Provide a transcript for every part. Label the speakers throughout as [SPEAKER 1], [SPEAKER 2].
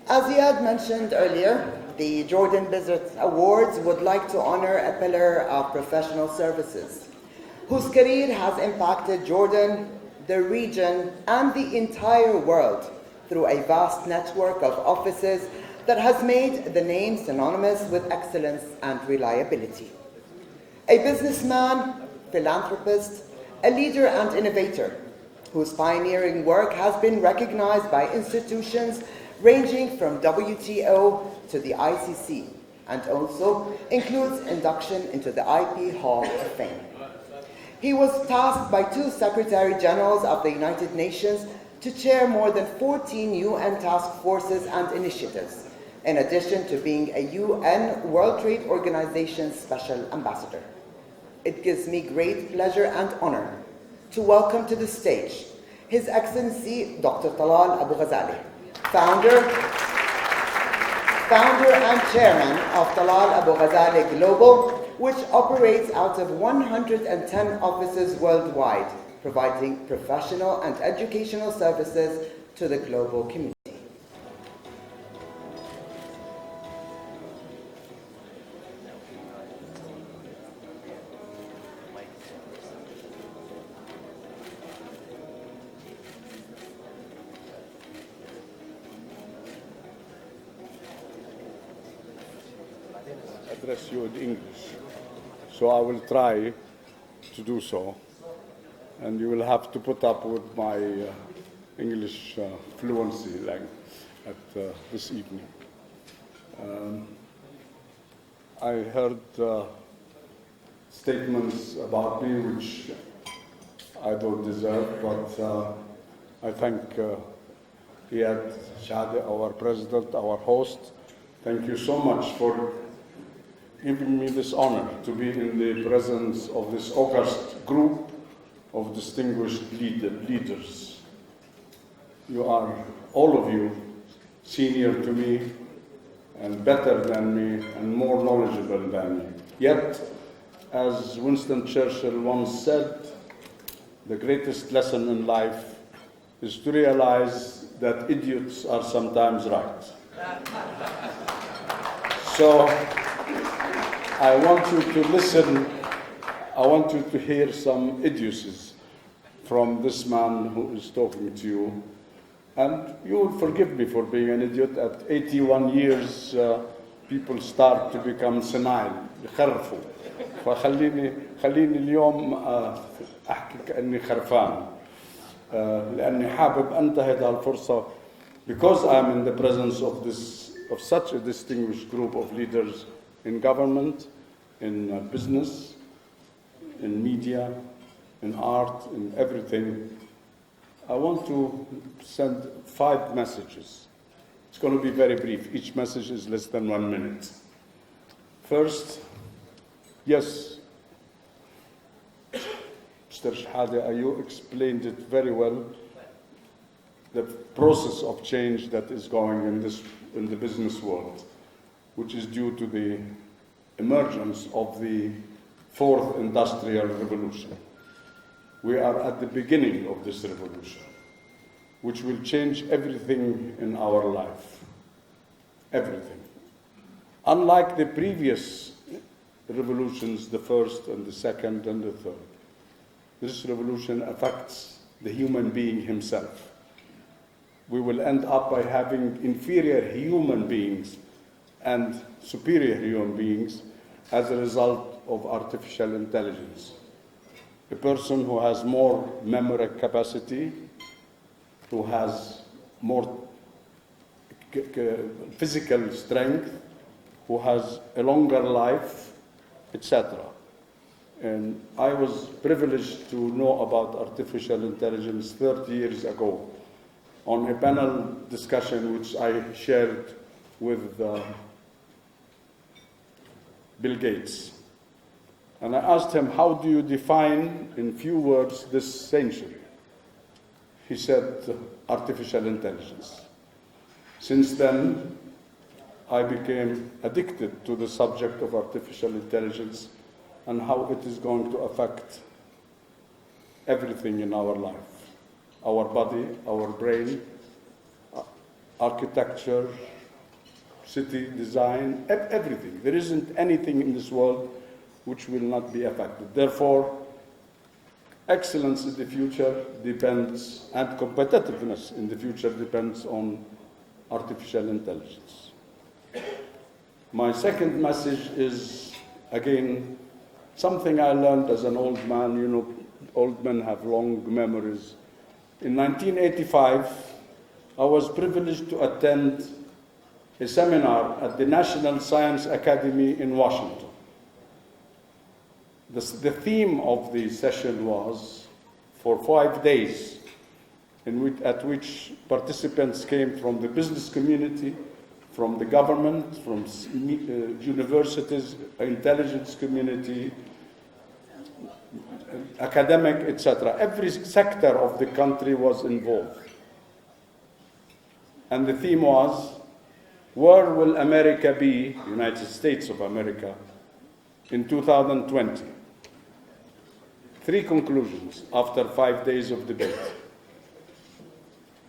[SPEAKER 1] As Ziad mentioned earlier, the Jordan Business Awards would like to honor a pillar of professional services, whose career has impacted Jordan, the region, and the entire world through a vast network of offices that has made the name synonymous with excellence and reliability. A businessman, philanthropist, a leader and innovator, whose pioneering work has been recognized by institutions ranging from WTO to the ICC, and also includes induction into the IP Hall of Fame. He was tasked by 2 Secretary Generals of the United Nations to chair more than 14 UN task forces and initiatives, in addition to being a UN World Trade Organization Special Ambassador. It gives me great pleasure and honor to welcome to the stage His Excellency Dr. Talal Abu-Ghazaleh, founder and chairman of Talal Abu-Ghazaleh Global, which operates out of 110 offices worldwide, providing professional and educational services to the global community.
[SPEAKER 2] Address you in English, so I will try to do so, and you will have to put up with my English fluency this evening. I heard statements about me which I don't deserve, but I thank Iyad Shadi, our president, our host. Thank you so much for giving me this honor to be in the presence of this august group of distinguished leaders. You are, all of you, senior to me and better than me and more knowledgeable than me. Yet, as Winston Churchill once said, the greatest lesson in life is to realize that idiots are sometimes right. So, I want you to listen, I want you to hear some idiocies from this man who is talking to you. And you will forgive me for being an idiot. At 81 years, people start to become senile, يخرفوا. فخليني اليوم أحكي كأني خرفان. لأني حابب أنتهز الفرصة, because I'm in the presence of such a distinguished group of leaders in government, in business, in media, in art, in everything. I want to send 5 messages. It's going to be very brief. Each message is less than 1 minute. First, yes, Mr. Shahade, you explained it very well, the process of change that is going in the business world, which is due to the emergence of the 4th industrial revolution. We are at the beginning of this revolution, which will change everything in our life. Everything. Unlike the previous revolutions, the first and the second and the third, this revolution affects the human being himself. We will end up by having inferior human beings and superior human beings as a result of artificial intelligence. A person who has more memory capacity, who has more physical strength, who has a longer life, etc. And I was privileged to know about artificial intelligence 30 years ago on a panel discussion which I shared with Bill Gates. And I asked him, how do you define in few words this century? He said, artificial intelligence. Since then, I became addicted to the subject of artificial intelligence and how it is going to affect everything in our life. Our body, our brain, architecture, city design, everything. There isn't anything in this world which will not be affected. Therefore, excellence in the future depends, and competitiveness in the future depends on artificial intelligence. My second message is, again, something I learned as an old man. You know, old men have long memories. In 1985, I was privileged to attend a seminar at the National Science Academy in Washington. The theme of the session was, for 5 days, at which participants came from the business community, from the government, from universities, intelligence community, academic, etc. Every sector of the country was involved. And the theme was, where will America be, United States of America, in 2020? 3 conclusions after 5 days of debate.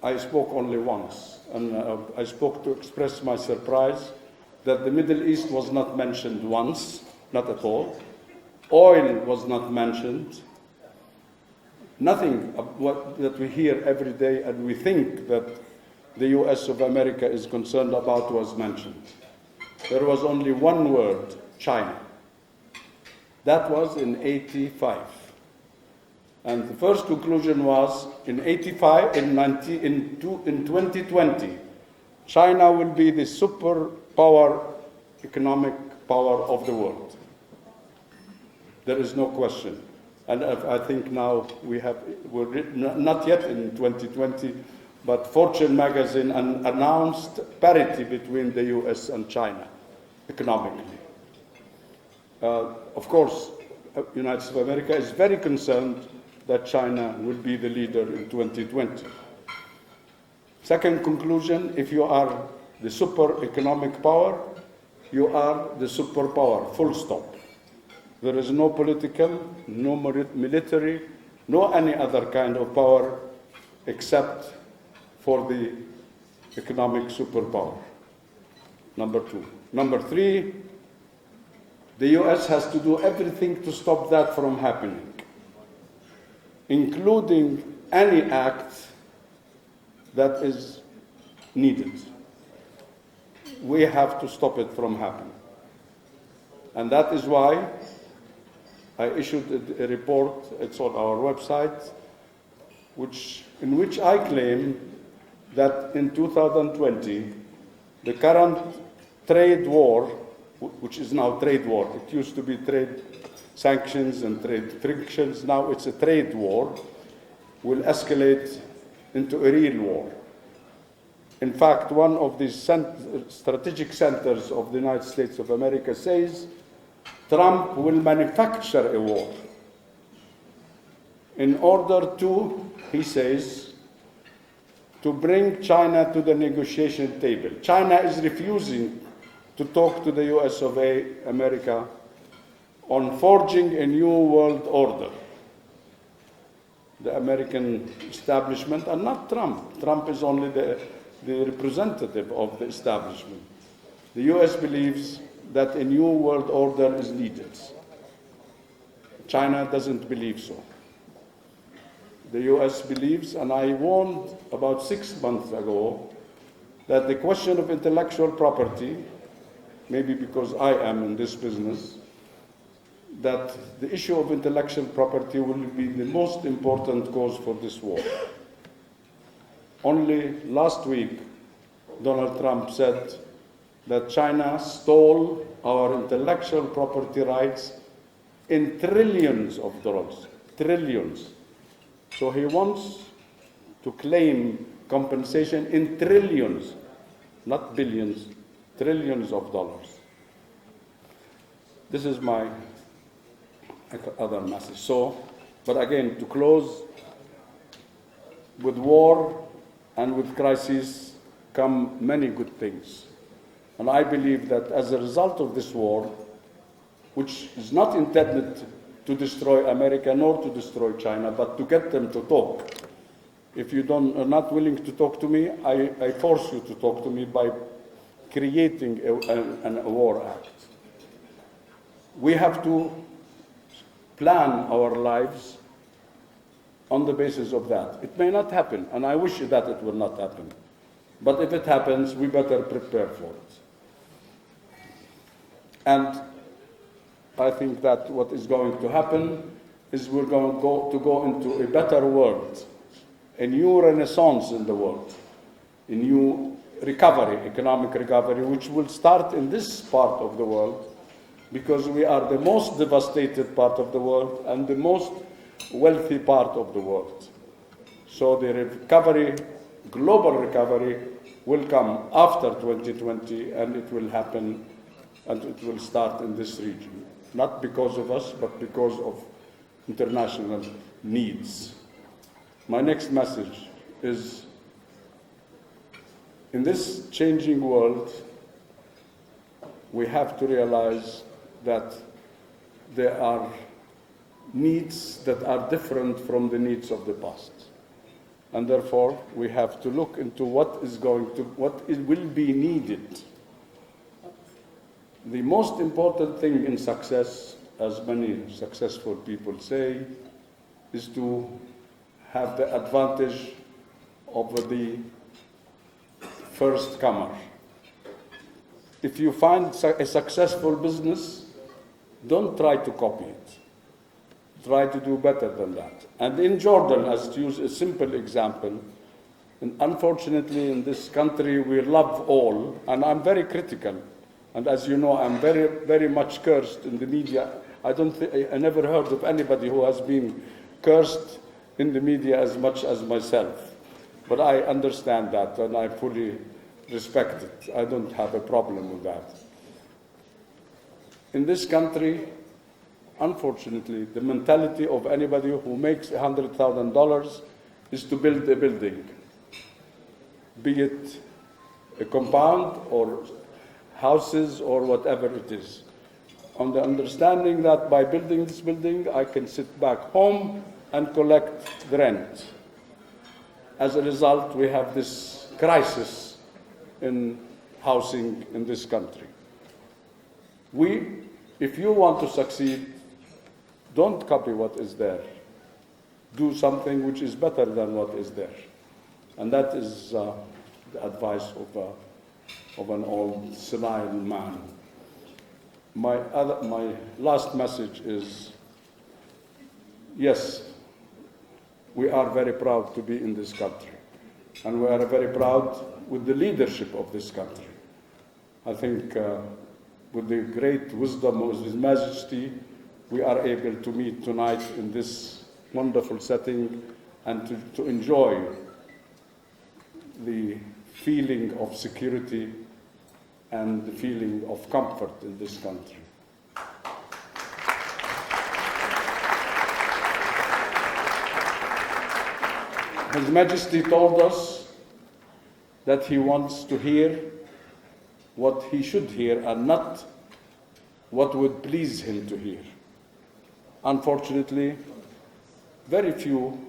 [SPEAKER 2] I spoke only once, and I spoke to express my surprise that the Middle East was not mentioned once, not at all. Oil was not mentioned. Nothing that we hear every day and we think that the US of America is concerned about was mentioned. There was only one word, China. That was in 85. And the first conclusion was, in 2020, China will be the superpower, economic power of the world. There is no question. And I think now we're not yet in 2020, but Fortune magazine announced parity between the US and China economically. Of course, the United States of America is very concerned that China will be the leader in 2020. Second conclusion, if you are the super economic power, you are the superpower, full stop. There is no political, no military, no any other kind of power except for the economic superpower. Number 2. Number 3, the US has to do everything to stop that from happening, including any act that is needed. We have to stop it from happening. And that is why I issued a report, it's on our website, in which I claim that in 2020, the current trade war, which is now trade war, it used to be trade sanctions and trade frictions, now it's a trade war, will escalate into a real war. In fact, one of the strategic centers of the United States of America says Trump will manufacture a war in order to, he says, to bring China to the negotiation table. China is refusing to talk to the US of America on forging a new world order. The American establishment, and not Trump. Trump is only the representative of the establishment. The US believes that a new world order is needed. China doesn't believe so. The US believes, and I warned about 6 months ago, that the question of intellectual property, maybe because I am in this business, that the issue of intellectual property will be the most important cause for this war. Only last week, Donald Trump said that China stole our intellectual property rights in trillions of dollars, trillions. So he wants to claim compensation in trillions, not billions, trillions of dollars. This is my other message. So, but again, to close, with war and with crisis come many good things. And I believe that as a result of this war, which is not intended to destroy America nor to destroy China, but to get them to talk. If you are not willing to talk to me, I force you to talk to me by creating a war act. We have to plan our lives on the basis of that. It may not happen, and I wish that it will not happen. But if it happens, we better prepare for it. And I think that what is going to happen is we're going to go into a better world, a new renaissance in the world, a new recovery, economic recovery, which will start in this part of the world, because we are the most devastated part of the world and the most wealthy part of the world. So the recovery, global recovery, will come after 2020, and it will happen, and it will start in this region. Not because of us, but because of international needs. My next message is, in this changing world, we have to realize that there are needs that are different from the needs of the past. And therefore, we have to look into what will be needed. The most important thing in success, as many successful people say, is to have the advantage over the first comer. If you find a successful business, don't try to copy it. Try to do better than that. And in Jordan, as to use a simple example, and unfortunately in this country we love all, and I'm very critical. And as you know, I'm very, very much cursed in the media. I never heard of anybody who has been cursed in the media as much as myself. But I understand that, and I fully respect it. I don't have a problem with that. In this country, unfortunately, the mentality of anybody who makes $100,000 is to build a building, be it a compound or houses or whatever it is, on the understanding that by building this building, I can sit back home and collect the rent. As a result, we have this crisis in housing in this country. If you want to succeed, don't copy what is there. Do something which is better than what is there. And that is the advice of an old senile man. My last message is, yes, we are very proud to be in this country. And we are very proud with the leadership of this country. I think with the great wisdom of His Majesty, we are able to meet tonight in this wonderful setting and to enjoy the feeling of security and the feeling of comfort in this country. His Majesty told us that he wants to hear what he should hear and not what would please him to hear. Unfortunately, very few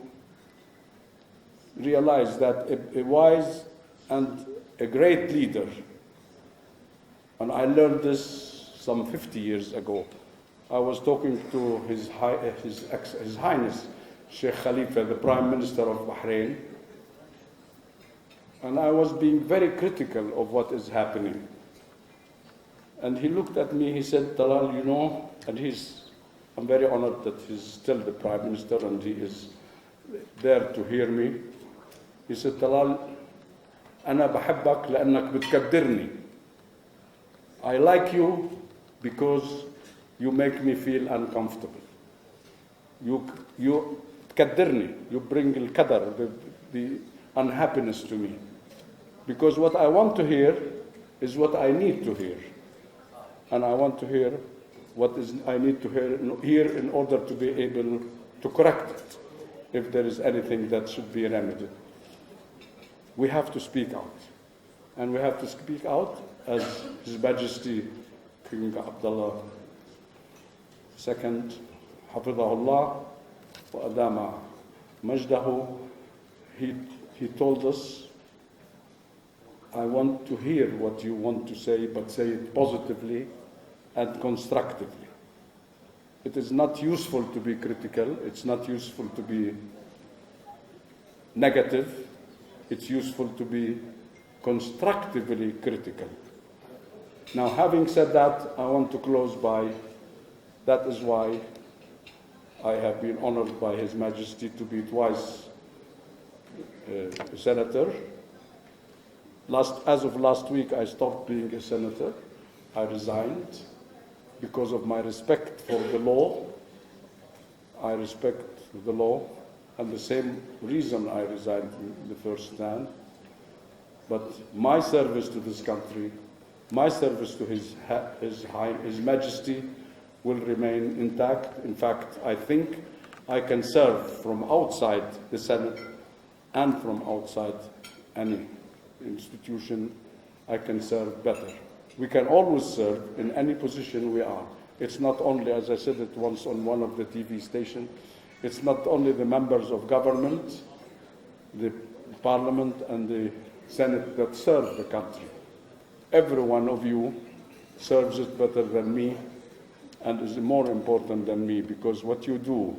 [SPEAKER 2] realize that a wise and a great leader, and I learned this some 50 years ago. I was talking to His Highness Sheikh Khalifa, the Prime Minister of Bahrain, and I was being very critical of what is happening. And he looked at me, he said, Talal, you know, and I'm very honored that he's still the Prime Minister and he is there to hear me. He said, Talal, أنا بحبك لأنك بتقدرني. I like you because you make me feel uncomfortable. You تقدرني, you bring القدر, the unhappiness to me. Because what I want to hear is what I need to hear. And I want to hear what I need to hear in order to be able to correct it, if there is anything that should be remedied. We have to speak out. And we have to speak out as His Majesty King Abdullah II, Hafidahullah, wa adama majdahu, he told us I want to hear what you want to say, but say it positively and constructively. It is not useful to be critical. It's not useful to be negative. It's useful to be constructively critical. Now, having said that, I want to close by, that is why I have been honored by His Majesty to be twice a senator. As of last week, I stopped being a senator. I resigned because of my respect for the law. I respect the law, and the same reason I resigned in the first stand. But my service to this country, my service to His Majesty will remain intact. In fact, I think I can serve from outside the Senate and from outside any institution. I can serve better. We can always serve in any position we are. It's not only, as I said it once on one of the TV stations, it's not only the members of government, the Parliament and the Senate that serve the country. Every one of you serves it better than me and is more important than me, because what you do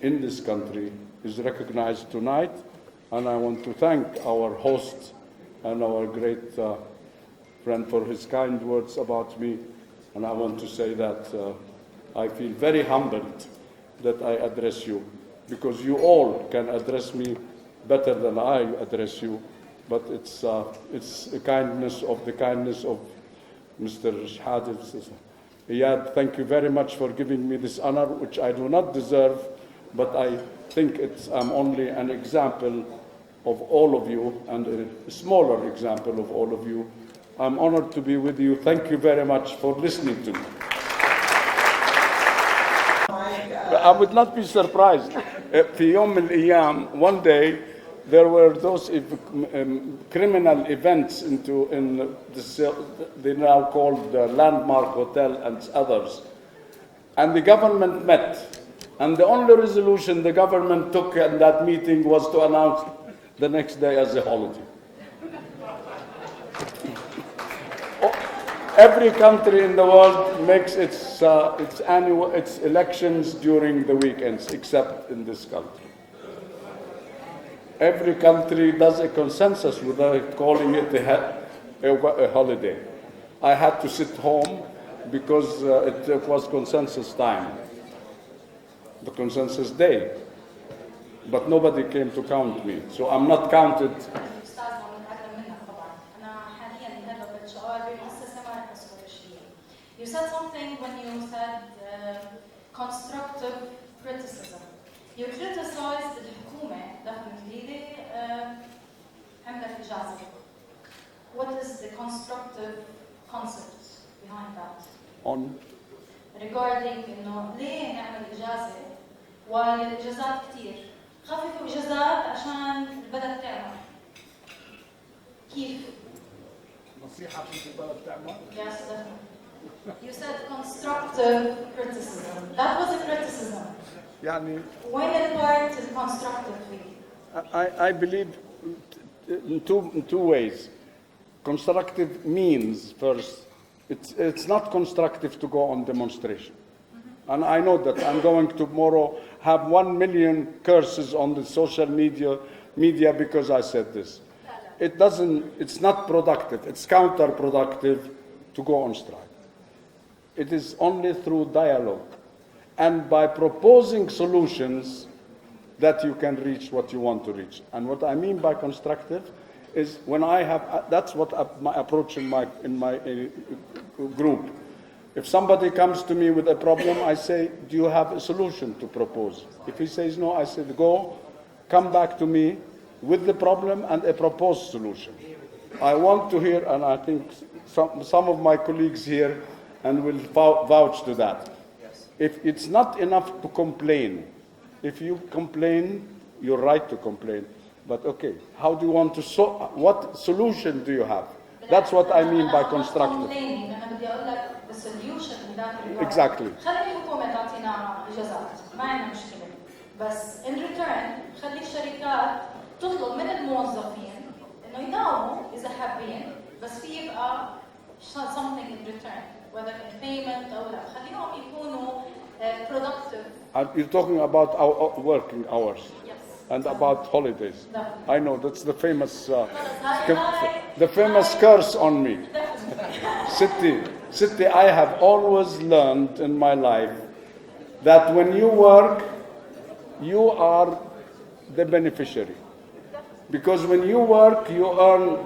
[SPEAKER 2] in this country is recognized tonight, and I want to thank our host and our great friend for his kind words about me, and I want to say that I feel very humbled that I address you, because you all can address me better than I address you, but it's the kindness of Mr. Shahad. Iyad, thank you very much for giving me this honor, which I do not deserve, but I think I'm only an example of all of you, and a smaller example of all of you. I'm honored to be with you. Thank you very much for listening to me. I would not be surprised. في يوم من الأيام, one day, there were those criminal events in they now called the Landmark Hotel and others. And the government met. And the only resolution the government took at that meeting was to announce the next day as a holiday. Every country in the world makes its elections during the weekends, except in this country. Every country does a consensus without calling it a holiday. I had to sit home because it was consensus time, the consensus day. But nobody came to count me, so I'm not counted.
[SPEAKER 3] You said something when you said constructive criticism. You criticized الحكومة دخل جديدة عملت إجازة. What is the constructive concept behind that? Regarding إنه ليه نعمل إجازة والإجازات كتير. خففوا إجازات عشان البلد تعمل. كيف؟
[SPEAKER 2] نصيحة في البلد تعمل.
[SPEAKER 3] Yes, definitely. You said constructive criticism. That was a criticism.
[SPEAKER 2] يعني
[SPEAKER 3] When it part is constructively?
[SPEAKER 2] I believe in two ways. Constructive means, first, it's not constructive to go on demonstration. And I know that I'm going to tomorrow have 1 million curses on the social media because I said this. It's not productive. It's counterproductive to go on strike. It is only through dialogue and by proposing solutions that you can reach what you want to reach. And what I mean by constructive is when that's what my approach in my group. If somebody comes to me with a problem, I say, do you have a solution to propose? If he says no, I said, come back to me with the problem and a proposed solution. I want to hear, and I think some of my colleagues here and will vouch to that. Yes. If it's not enough to complain, if you complain, you're right to complain. But okay, how do you want to what solution do you have? That's what I mean by constructive. Exactly.
[SPEAKER 3] بس in return خلي الشركات تطلب من الموظفين انه يداوموا حابين بس في يبقى something in return whether in payment أو لا خليهم يكونوا productive.
[SPEAKER 2] And you're talking about our working hours.
[SPEAKER 3] Yes.
[SPEAKER 2] And about holidays.
[SPEAKER 3] No.
[SPEAKER 2] I know, that's the famous,
[SPEAKER 3] هاي
[SPEAKER 2] the famous curse on me. Sitti, I have always learned in my life that when you work, you are the beneficiary. Because when you work, you earn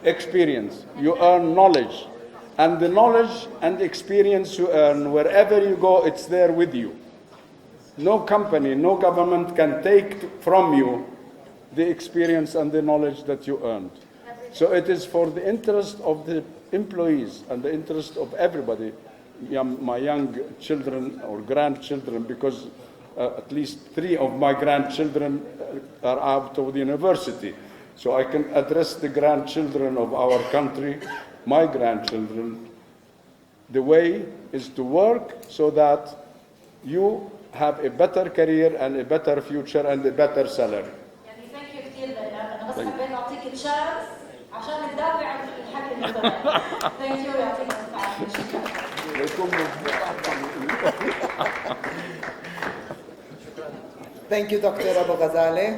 [SPEAKER 2] experience, you earn knowledge. And the knowledge and experience you earn, wherever you go, it's there with you. No company, no government can take from you the experience and the knowledge that you earned. So it is for the interest of the employees and the interest of everybody, my young children or grandchildren, because at least 3 of my grandchildren are out of the university. So I can address the grandchildren of our country, my grandchildren. The way is to work so that you have a better career and a better future and a better salary.
[SPEAKER 3] يعني thank you كثير لك أنا بس حبيت أعطيك تشانس عشان ندافع عن الحق اللي طلع. Thank you يعطيك العافية.
[SPEAKER 1] Thank you, Dr. Abu-Ghazaleh.